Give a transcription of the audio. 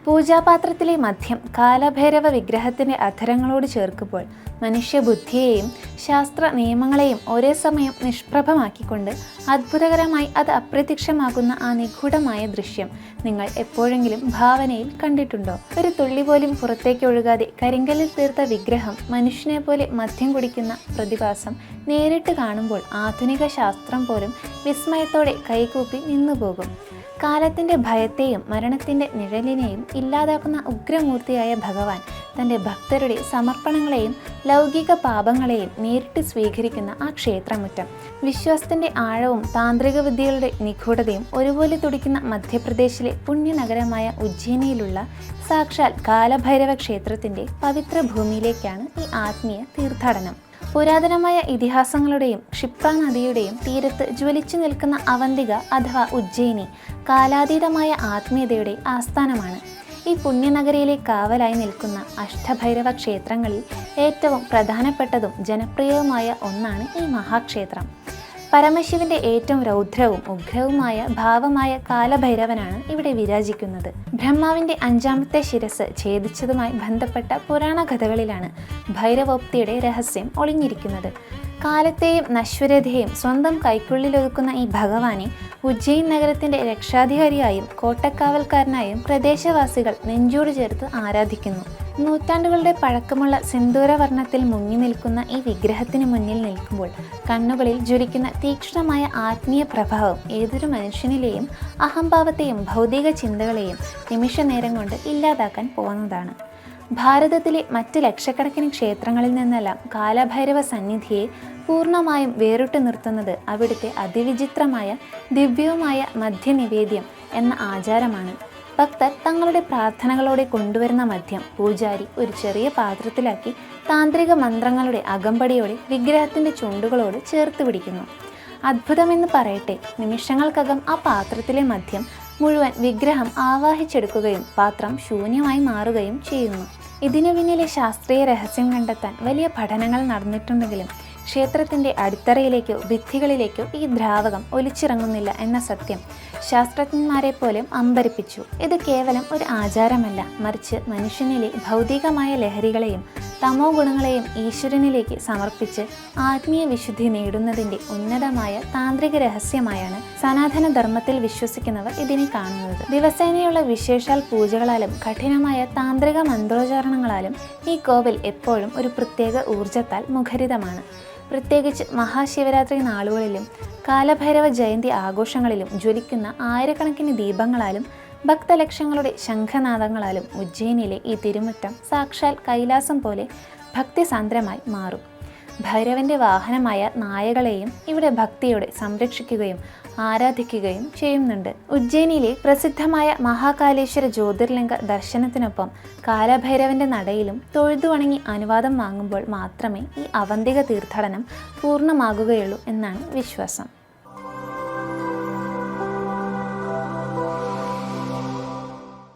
പൂജാപാത്രത്തിലെ മദ്യം കാലഭൈരവ വിഗ്രഹത്തിൻ്റെ അധരങ്ങളോട് ചേർക്കുമ്പോൾ മനുഷ്യബുദ്ധിയെയും ശാസ്ത്ര നിയമങ്ങളെയും ഒരേ സമയം നിഷ്പ്രഭമാക്കിക്കൊണ്ട് അത്ഭുതകരമായി അത് അപ്രത്യക്ഷമാകുന്ന ആ നിഗൂഢമായ ദൃശ്യം നിങ്ങൾ എപ്പോഴെങ്കിലും ഭാവനയിൽ കണ്ടിട്ടുണ്ടോ? ഒരു തുള്ളി പോലും പുറത്തേക്ക് ഒഴുകാതെ കരിങ്കല്ലിൽ തീർത്ത വിഗ്രഹം മനുഷ്യനെ പോലെ മദ്യം കുടിക്കുന്ന പ്രതിഭാസം നേരിട്ട് കാണുമ്പോൾ ആധുനിക ശാസ്ത്രം പോലും വിസ്മയത്തോടെ കൈകൂപ്പി നിന്നുപോകും. കാലത്തിൻ്റെ ഭയത്തെയും മരണത്തിൻ്റെ നിഴലിനെയും ഇല്ലാതാക്കുന്ന ഉഗ്രമൂർത്തിയായ ഭഗവാൻ തൻ്റെ ഭക്തരുടെ സമർപ്പണങ്ങളെയും ലൗകിക പാപങ്ങളെയും നേരിട്ട് സ്വീകരിക്കുന്ന ആ ക്ഷേത്രമുറ്റം, വിശ്വാസത്തിൻ്റെ ആഴവും താന്ത്രിക വിദ്യകളുടെ നിഗൂഢതയും ഒരുപോലെ തുടിക്കുന്ന മധ്യപ്രദേശിലെ പുണ്യനഗരമായ ഉജ്ജയിനിയിലുള്ള സാക്ഷാൽ കാലഭൈരവ ക്ഷേത്രത്തിൻ്റെ പവിത്ര ഭൂമിയിലേക്കാണ് ഈ ആത്മീയ തീർത്ഥാടനം. പുരാതനമായ ഇതിഹാസങ്ങളുടെയും ക്ഷിപ്ര നദിയുടെയും തീരത്ത് ജ്വലിച്ചു നിൽക്കുന്ന അവന്തിക അഥവാ ഉജ്ജയിനി കാലാതീതമായ ആത്മീയതയുടെ ആസ്ഥാനമാണ്. ഈ പുണ്യനഗരിയിലെ കാവലായി നിൽക്കുന്ന അഷ്ടഭൈരവ ക്ഷേത്രങ്ങളിൽ ഏറ്റവും പ്രധാനപ്പെട്ടതും ജനപ്രിയവുമായ ഒന്നാണ് ഈ മഹാക്ഷേത്രം. പരമശിവന്റെ ഏറ്റവും രൗദ്രവും ഉഗ്രവുമായ ഭാവമായ കാലഭൈരവനാണ് ഇവിടെ വിരാജിക്കുന്നത്. ബ്രഹ്മാവിന്റെ 5ാമത്തെ ശിരസ് ഛേദിച്ചതുമായി ബന്ധപ്പെട്ട പുരാണ കഥകളിലാണ് ഭൈരവോക്തിയുടെ രഹസ്യം ഒളിഞ്ഞിരിക്കുന്നത്. കാലത്തെയും നശ്വരതയെയും സ്വന്തം കൈക്കുള്ളിലൊതുക്കുന്ന ഈ ഭഗവാനെ ഉജ്ജയിൻ നഗരത്തിന്റെ രക്ഷാധികാരിയായും കോട്ടക്കാവൽക്കാരനായും പ്രദേശവാസികൾ നെഞ്ചോട് ചേർത്ത് ആരാധിക്കുന്നു. നൂറ്റാണ്ടുകളുടെ പഴക്കമുള്ള സിന്ദൂരവർണ്ണത്തിൽ മുങ്ങി നിൽക്കുന്ന ഈ വിഗ്രഹത്തിന് മുന്നിൽ നിൽക്കുമ്പോൾ കണ്ണുകളിൽ ജ്വലിക്കുന്ന തീക്ഷ്ണമായ ആത്മീയ പ്രഭാവം ഏതൊരു മനുഷ്യനിലെയും അഹംഭാവത്തെയും ഭൗതിക ചിന്തകളെയും നിമിഷ നേരം കൊണ്ട് ഇല്ലാതാക്കാൻ പോകുന്നതാണ്. ഭാരതത്തിലെ മറ്റ് ലക്ഷക്കണക്കിന് ക്ഷേത്രങ്ങളിൽ നിന്നെല്ലാം കാലഭൈരവ സന്നിധിയെ പൂർണ്ണമായും വേറിട്ട് നിർത്തുന്നത് അവിടുത്തെ അതിവിചിത്രമായ ദിവ്യവുമായ മദ്യനിവേദ്യം എന്ന ആചാരമാണ്. ഭക്തർ തങ്ങളുടെ പ്രാർത്ഥനകളോടെ കൊണ്ടുവരുന്ന മദ്യം പൂജാരി ഒരു ചെറിയ പാത്രത്തിലാക്കി താന്ത്രിക മന്ത്രങ്ങളുടെ അകമ്പടിയോടെ വിഗ്രഹത്തിൻ്റെ ചുണ്ടുകളോട് ചേർത്ത് പിടിക്കുന്നു. അത്ഭുതമെന്ന് പറയട്ടെ, നിമിഷങ്ങൾക്കകം ആ പാത്രത്തിലെ മദ്യം മുഴുവൻ വിഗ്രഹം ആവാഹിച്ചെടുക്കുകയും പാത്രം ശൂന്യമായി മാറുകയും ചെയ്യുന്നു. ഇതിനു പിന്നിലെ ശാസ്ത്രീയ രഹസ്യം കണ്ടെത്താൻ വലിയ പഠനങ്ങൾ നടന്നിട്ടുണ്ടെങ്കിലും ക്ഷേത്രത്തിൻ്റെ അടിത്തറയിലേക്കോ ഭിത്തികളിലേക്കോ ഈ ദ്രാവകം ഒലിച്ചിറങ്ങുന്നില്ല എന്ന സത്യം ശാസ്ത്രജ്ഞന്മാരെ പോലും അമ്പരിപ്പിച്ചു. ഇത് കേവലം ഒരു ആചാരമല്ല, മറിച്ച് മനുഷ്യനിലെ ഭൗതികമായ ലഹരികളെയും തമോ ഗുണങ്ങളെയും ഈശ്വരനിലേക്ക് സമർപ്പിച്ച് ആത്മീയ വിശുദ്ധി നേടുന്നതിൻ്റെ ഉന്നതമായ താന്ത്രിക രഹസ്യമായാണ് സനാതന ധർമ്മത്തിൽ വിശ്വസിക്കുന്നവർ ഇതിനെ കാണുന്നത്. ദിവസേനയുള്ള വിശേഷാൽ പൂജകളാലും കഠിനമായ താന്ത്രിക മന്ത്രോച്ചാരണങ്ങളാലും ഈ കോവിൽ എപ്പോഴും ഒരു പ്രത്യേക ഊർജത്താൽ മുഖരിതമാണ്. പ്രത്യേകിച്ച് മഹാശിവരാത്രി നാളുകളിലും കാലഭൈരവ ജയന്തി ആഘോഷങ്ങളിലും ജ്വലിക്കുന്ന ആയിരക്കണക്കിന് ദീപങ്ങളാലും ഭക്തലക്ഷങ്ങളുടെ ശംഖനാദങ്ങളാലും ഉജ്ജയിനിലെ ഈ തിരുമുറ്റം സാക്ഷാൽ കൈലാസം പോലെ ഭക്തിസാന്ദ്രമായി മാറും. ഭൈരവന്റെ വാഹനമായ നായകളെയും ഇവിടെ ഭക്തിയോടെ സംരക്ഷിക്കുകയും ആരാധിക്കുകയും ചെയ്യുന്നുണ്ട്. ഉജ്ജയിനിയിലെ പ്രസിദ്ധമായ മഹാകാലേശ്വര ജ്യോതിർലിംഗ ദർശനത്തിനൊപ്പം കാലഭൈരവന്റെ നടയിലും തൊഴുതു വണങ്ങി അനുവാദം വാങ്ങുമ്പോൾ മാത്രമേ ഈ അവന്തിക തീർത്ഥാടനം പൂർണ്ണമാകുകയുള്ളൂ എന്നാണ് വിശ്വാസം.